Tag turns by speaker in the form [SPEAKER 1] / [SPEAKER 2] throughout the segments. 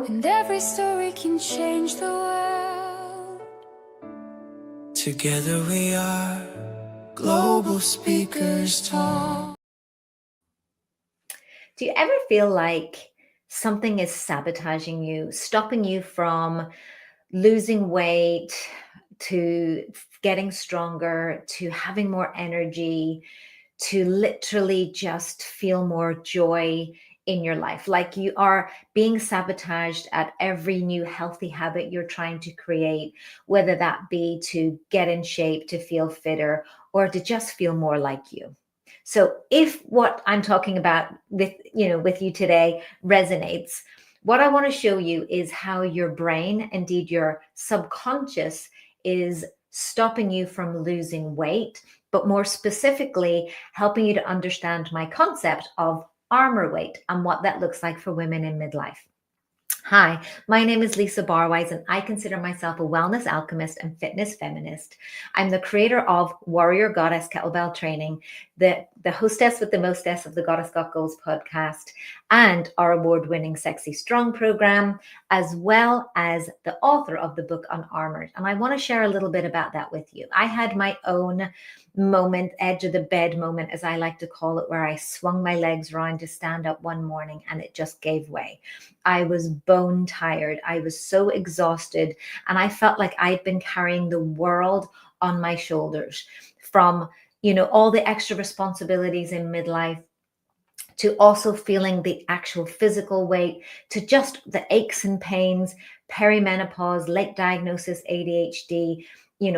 [SPEAKER 1] and every story can change the world. Together we are Global Speakers Talk.
[SPEAKER 2] Do you ever feel like something is sabotaging you, stopping you from losing weight, to getting stronger, to having more energy, to literally just feel more joy in your life? Like you are being sabotaged at every new healthy habit you're trying to create, whether that be to get in shape, to feel fitter, or to just feel more like you. So if what I'm talking about with you today resonates, what I want to show you is how your brain, indeed your subconscious, is stopping you from losing weight, but more specifically, helping you to understand my concept of armor weight and what that looks like for women in midlife. Hi, my name is Lisa Barwise, and I consider myself a wellness alchemist and fitness feminist. I'm the creator of Warrior Goddess Kettlebell Training, the hostess with the mostess of the Goddess Got Goals podcast, and our award-winning Sexy Strong program, as well as the author of the book Unarmored. And I want to share a little bit about that with you. I had my own moment, edge of the bed moment, as I like to call it, where I swung my legs around to stand up one morning and it just gave way. I was bone tired. I was so exhausted, and I felt like I'd been carrying the world on my shoulders, from all the extra responsibilities in midlife, to also feeling the actual physical weight, to just the aches and pains, perimenopause, late diagnosis, ADHD,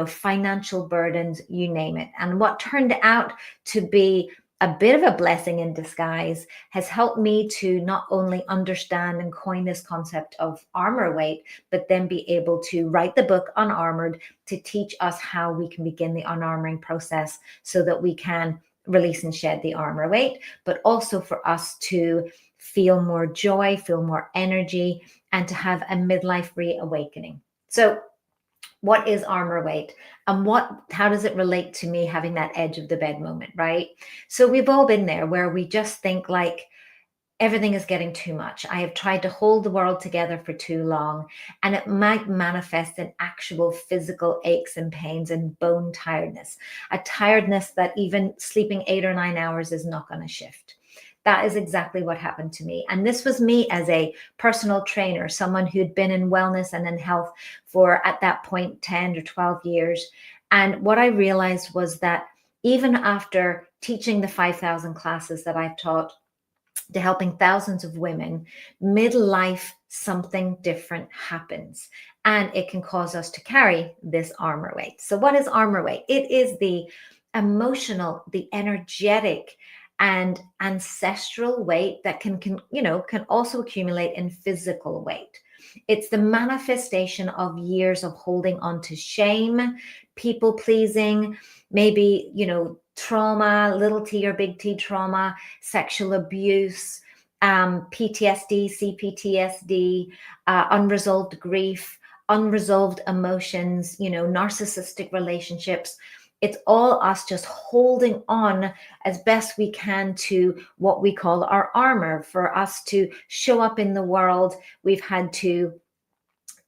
[SPEAKER 2] financial burdens, you name it. And what turned out to be a bit of a blessing in disguise has helped me to not only understand and coin this concept of armor weight, but then be able to write the book Unarmored to teach us how we can begin the unarmoring process so that we can release and shed the armor weight, but also for us to feel more joy, feel more energy, and to have a midlife reawakening. So what is armor weight, and how does it relate to me having that edge of the bed moment, right? So we've all been there where we just think like everything is getting too much. I have tried to hold the world together for too long, and it might manifest in actual physical aches and pains and bone tiredness, a tiredness that even sleeping 8 or 9 hours is not going to shift. That is exactly what happened to me. And this was me as a personal trainer, someone who'd been in wellness and in health for, at that point, 10 or 12 years. And what I realized was that even after teaching the 5,000 classes that I've taught, to helping thousands of women, midlife, something different happens, and it can cause us to carry this armor weight. So what is armor weight? It is the emotional, the energetic, and ancestral weight that can also accumulate in physical weight. It's the manifestation of years of holding on to shame, people pleasing, maybe trauma, little t or big T trauma, sexual abuse, PTSD, CPTSD, unresolved grief, unresolved emotions, narcissistic relationships. It's all us just holding on as best we can to what we call our armor. For us to show up in the world, we've had to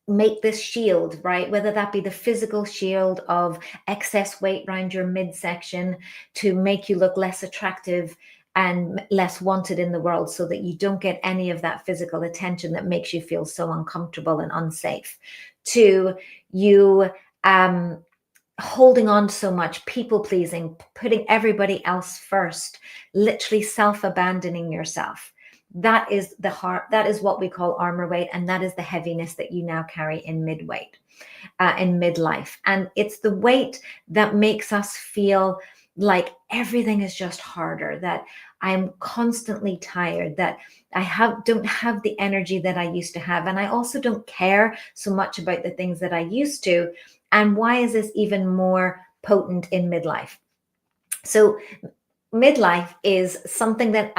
[SPEAKER 2] make this shield, right? Whether that be the physical shield of excess weight around your midsection to make you look less attractive and less wanted in the world, so that you don't get any of that physical attention that makes you feel so uncomfortable and unsafe, to you holding on so much, people pleasing, putting everybody else first, literally self-abandoning yourself. That is the heart. That is what we call armor weight, and that is the heaviness that you now carry in in midlife. And it's the weight that makes us feel like everything is just harder, that I'm constantly tired, that I don't have the energy that I used to have, and I also don't care so much about the things that I used to. And why is this even more potent in midlife? So midlife is something that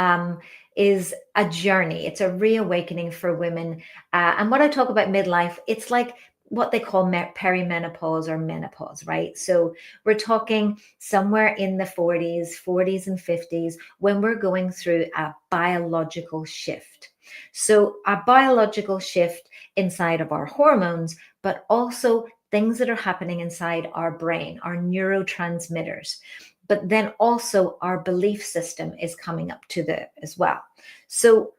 [SPEAKER 2] is a journey. It's a reawakening for women. And when I talk about midlife, it's like what they call perimenopause or menopause, right? So we're talking somewhere in the 40s and 50s, when we're going through a biological shift. So a biological shift inside of our hormones, but also things that are happening inside our brain, our neurotransmitters. But then also our belief system is coming up to the as well. So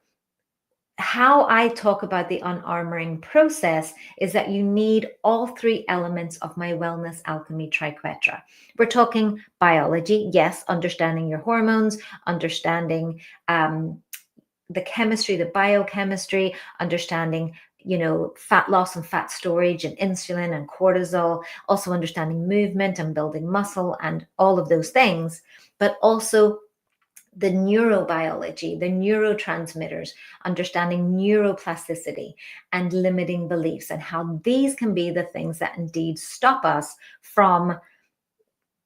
[SPEAKER 2] how I talk about the unarmoring process is that you need all three elements of my Wellness Alchemy Triquetra. We're talking biology, yes, understanding your hormones, understanding the chemistry, the biochemistry, understanding, fat loss and fat storage and insulin and cortisol, also understanding movement and building muscle and all of those things, but also the neurobiology, the neurotransmitters, understanding neuroplasticity and limiting beliefs, and how these can be the things that indeed stop us from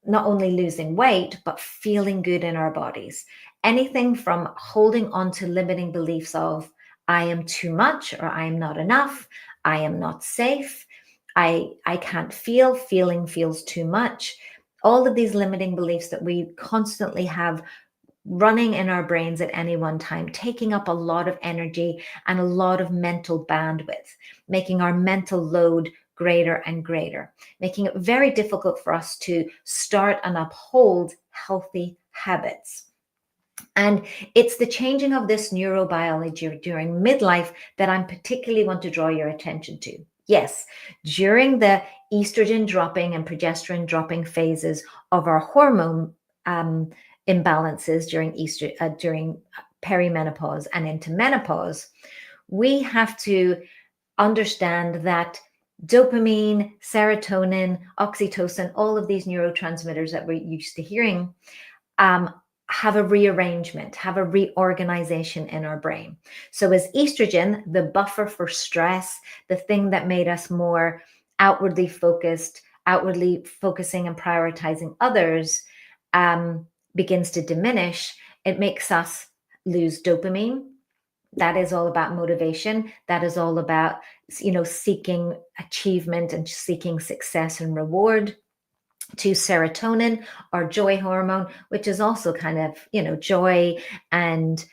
[SPEAKER 2] not only losing weight, but feeling good in our bodies. Anything from holding on to limiting beliefs of, I am too much, or I am not enough, I am not safe, I can't feeling feels too much. All of these limiting beliefs that we constantly have running in our brains at any one time, taking up a lot of energy and a lot of mental bandwidth, making our mental load greater and greater, making it very difficult for us to start and uphold healthy habits. And it's the changing of this neurobiology during midlife that I particularly want to draw your attention to. Yes, during the estrogen dropping and progesterone dropping phases of our hormone imbalances during perimenopause and into menopause, we have to understand that dopamine, serotonin, oxytocin, all of these neurotransmitters that we're used to hearing, have a rearrangement, have a reorganization in our brain. So as estrogen, the buffer for stress, the thing that made us more outwardly focusing and prioritizing others, begins to diminish, it makes us lose dopamine. That is all about motivation. That is all about, seeking achievement and seeking success and reward. To serotonin, our joy hormone, which is also kind of, joy and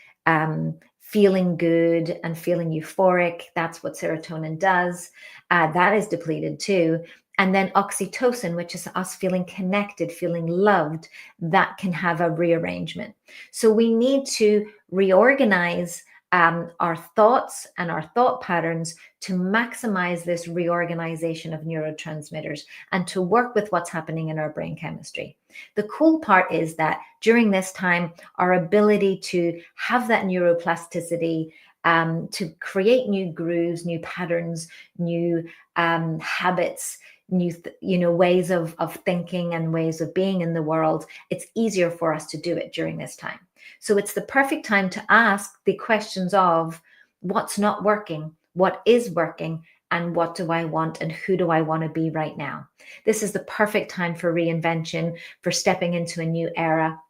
[SPEAKER 2] feeling good and feeling euphoric. That's what serotonin does. That is depleted too. And then oxytocin, which is us feeling connected, feeling loved, that can have a rearrangement. So we need to reorganize our thoughts and our thought patterns to maximize this reorganization of neurotransmitters and to work with what's happening in our brain chemistry. The cool part is that during this time, our ability to have that neuroplasticity, to create new grooves, new patterns, new habits, new ways of thinking and ways of being in the world, it's easier for us to do it during this time. So it's the perfect time to ask the questions of what's not working, what is working, and what do I want, and who do I want to be right now? This is the perfect time for reinvention, for stepping into a new era,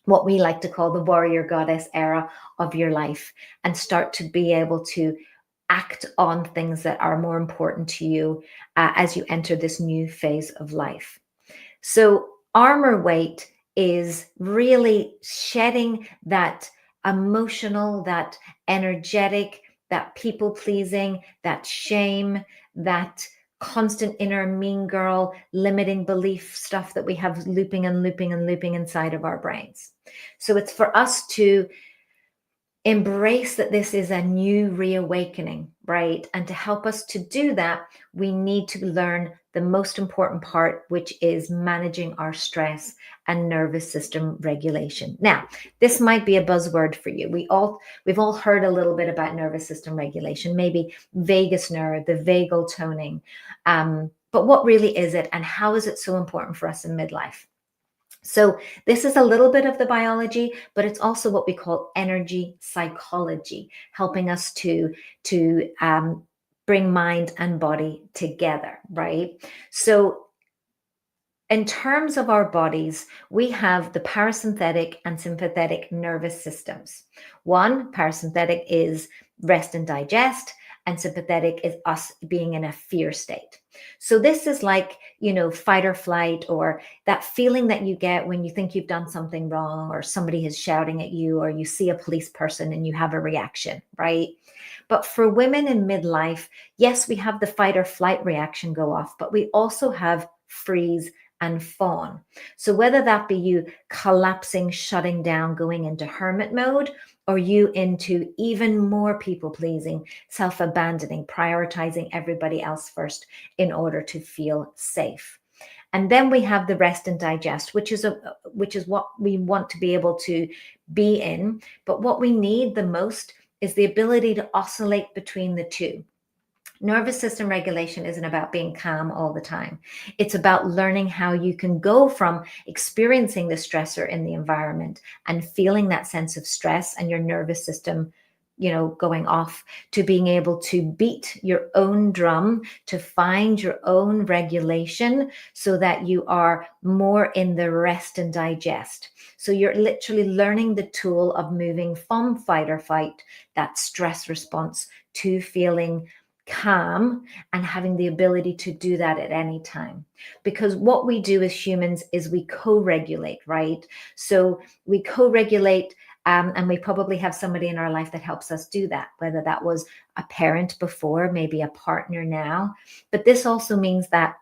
[SPEAKER 2] what we like to call the warrior goddess era of your life, and start to be able to act on things that are more important to you as you enter this new phase of life. So Armour Weight is really shedding that emotional, that energetic, that people pleasing, that shame, that constant inner mean girl, limiting belief stuff that we have looping and looping and looping inside of our brains. So it's for us to embrace that this is a new reawakening, right? And to help us to do that, we need to learn the most important part, which is managing our stress and nervous system regulation. Now, this might be a buzzword for you. We've all heard a little bit about nervous system regulation, maybe vagus nerve, the vagal toning. But what really is it, and how is it so important for us in midlife? So this is a little bit of the biology, but it's also what we call energy psychology, helping us to bring mind and body together, right? So in terms of our bodies, we have the parasympathetic and sympathetic nervous systems. One, parasympathetic is rest and digest, and sympathetic is us being in a fear state. So this is like, fight or flight, or that feeling that you get when you think you've done something wrong, or somebody is shouting at you, or you see a police person and you have a reaction, right? But for women in midlife, yes, we have the fight or flight reaction go off, but we also have freeze and fawn. So whether that be you collapsing, shutting down, going into hermit mode, or you into even more people pleasing, self-abandoning, prioritizing everybody else first in order to feel safe. And then we have the rest and digest, which is what we want to be able to be in. But what we need the most is the ability to oscillate between the two. Nervous system regulation isn't about being calm all the time. It's about learning how you can go from experiencing the stressor in the environment and feeling that sense of stress and your nervous system, going off, to being able to beat your own drum, to find your own regulation so that you are more in the rest and digest. So you're literally learning the tool of moving from fight or flight, that stress response, to feeling calm and having the ability to do that at any time. Because what we do as humans is we co-regulate, right? So we co-regulate, and we probably have somebody in our life that helps us do that, whether that was a parent before, maybe a partner now. But this also means that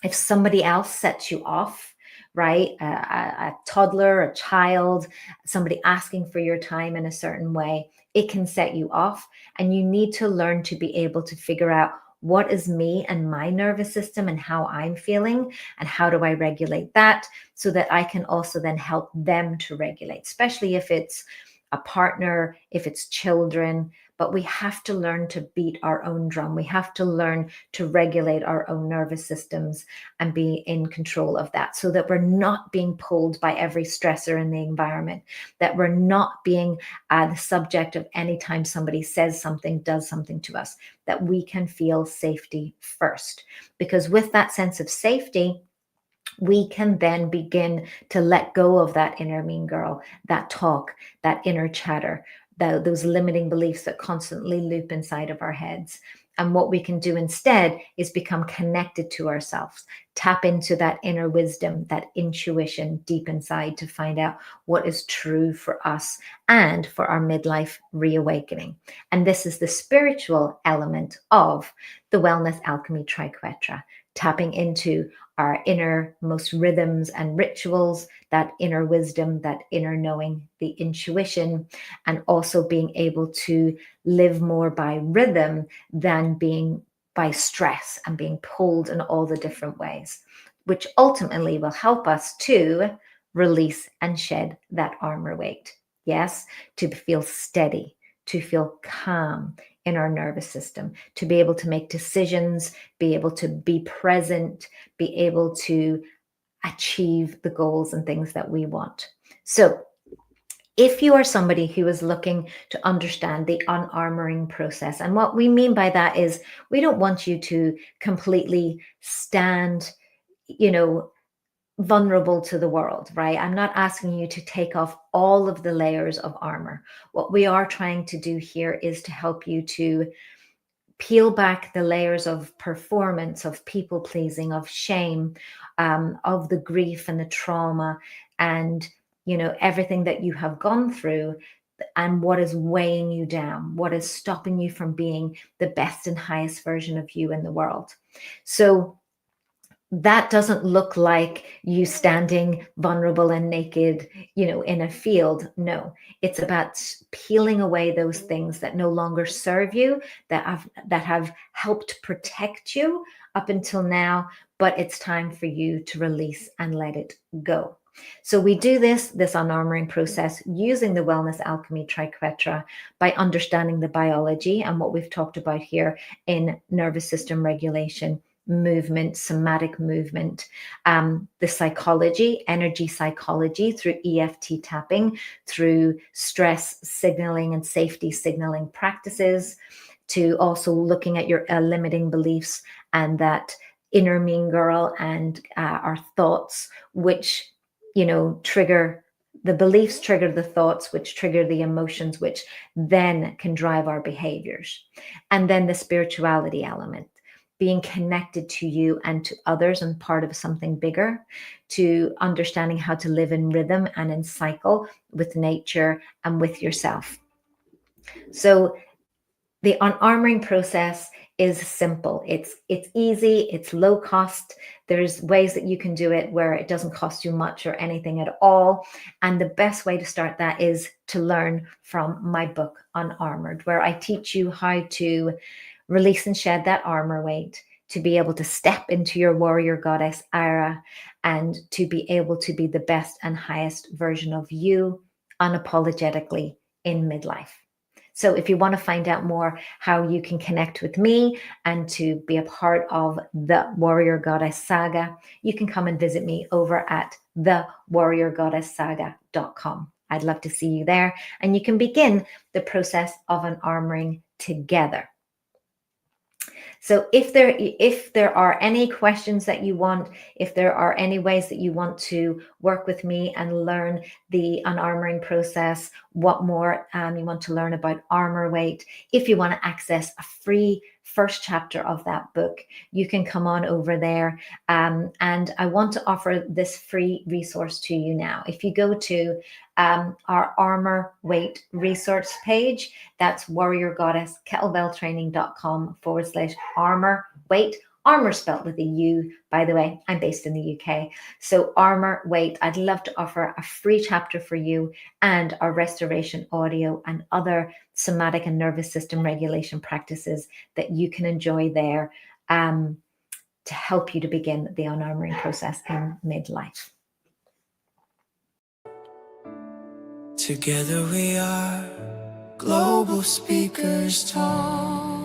[SPEAKER 2] if somebody else sets you off, right, a toddler, a child, somebody asking for your time in a certain way, it can set you off. And you need to learn to be able to figure out what is me and my nervous system and how I'm feeling, and how do I regulate that so that I can also then help them to regulate, especially if it's a partner, if it's children. But we have to learn to beat our own drum. We have to learn to regulate our own nervous systems and be in control of that, so that we're not being pulled by every stressor in the environment, that we're not being the subject of any time somebody says something, does something to us, that we can feel safety first. Because with that sense of safety, we can then begin to let go of that inner mean girl, that talk, that inner chatter, those limiting beliefs that constantly loop inside of our heads. And what we can do instead is become connected to ourselves, tap into that inner wisdom, that intuition deep inside, to find out what is true for us and for our midlife reawakening. And this is the spiritual element of the Wellness Alchemy Triquetra, tapping into our innermost rhythms and rituals, that inner wisdom, that inner knowing, the intuition, and also being able to live more by rhythm than being by stress and being pulled in all the different ways, which ultimately will help us to release and shed that armor weight. Yes, to feel steady, to feel calm in our nervous system, to be able to make decisions, be able to be present, be able to achieve the goals and things that we want. So if you are somebody who is looking to understand the unarmoring process, and what we mean by that is we don't want you to completely stand, vulnerable to the world, right? I'm not asking you to take off all of the layers of armor. What we are trying to do here is to help you to peel back the layers of performance, of people pleasing, of shame, of the grief and the trauma, and everything that you have gone through, and what is weighing you down, what is stopping you from being the best and highest version of you in the world. So that doesn't look like you standing vulnerable and naked, in a field. No, it's about peeling away those things that no longer serve you, that have helped protect you up until now, but it's time for you to release and let it go. So we do this unarmoring process using the Wellness Alchemy Triquetra by understanding the biology and what we've talked about here in nervous system regulation, movement, somatic movement, the psychology, energy psychology through EFT tapping, through stress signaling and safety signaling practices, to also looking at your limiting beliefs and that inner mean girl and our thoughts, which trigger the beliefs, trigger the thoughts, which trigger the emotions, which then can drive our behaviors. And then the spirituality element, being connected to you and to others and part of something bigger, to understanding how to live in rhythm and in cycle with nature and with yourself. So the unarmoring process is simple. It's easy, it's low cost. There's ways that you can do it where it doesn't cost you much or anything at all. And the best way to start that is to learn from my book, Unarmored, where I teach you how to release and shed that armor weight, to be able to step into your warrior goddess era, and to be able to be the best and highest version of you unapologetically in midlife. So if you want to find out more how you can connect with me and to be a part of the Warrior Goddess Saga, you can come and visit me over at thewarriorgoddesssaga.com. I'd love to see you there, and you can begin the process of unarmoring together. So if there are any questions that you want, if there are any ways that you want to work with me and learn the unarmoring process, what more you want to learn about Armour Weight, if you want to access a free first chapter of that book, you can come on over there. And I want to offer this free resource to you now. If you go to our Armour Weight resource page, that's warriorgoddesskettlebelltraining.com/Armour Weight. Armour spelled with a U, by the way. I'm based in the UK. So Armour Weight, I'd love to offer a free chapter for you and our restoration audio and other somatic and nervous system regulation practices that you can enjoy there to help you to begin the unarmoring process in midlife.
[SPEAKER 1] Together we are global speakers talk.